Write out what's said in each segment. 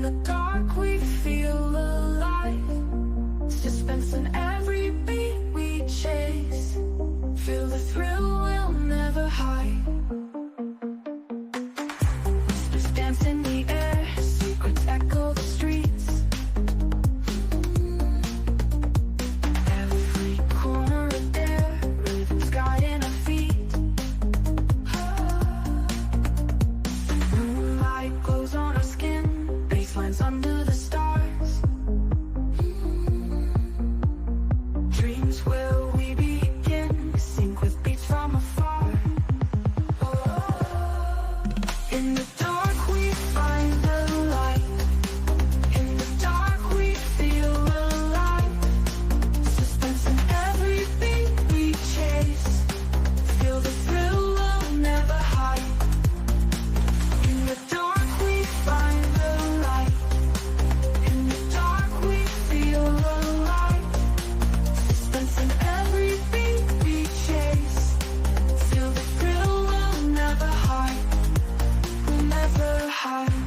In the dark we feel alive, suspense in every beat we chase. Feel the thrill we'll never hide. Whispers dance in the air, secrets echo the streets. Every corner a dare, rhythms guiding our feet. Moonlight glows on our skin, baselines under the stars. Dreams where we begin, sync with beats from afar. In the dark we find the light. In the dark we feel alive. Suspense in every beat we chase. Feel the thrill we'll never hide. In the dark we find the light. In the dark we feel alive. Suspense in every beat we chase. Feel the thrill we'll never hide. We'll never hide.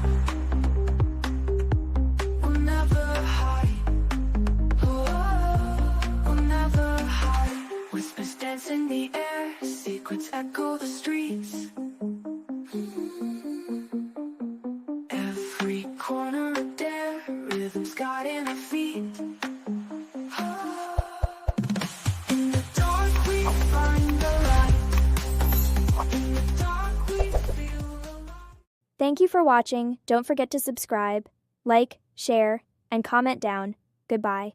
We'll never hide. Oh, we'll never hide. Whispers dance in the air, secrets echo the streets. Every corner a dare, rhythms guiding our feet. In the dark we find the light. In the dark we feel alive. Thank you for watching. Don't forget to subscribe, like, share, and comment down. Goodbye.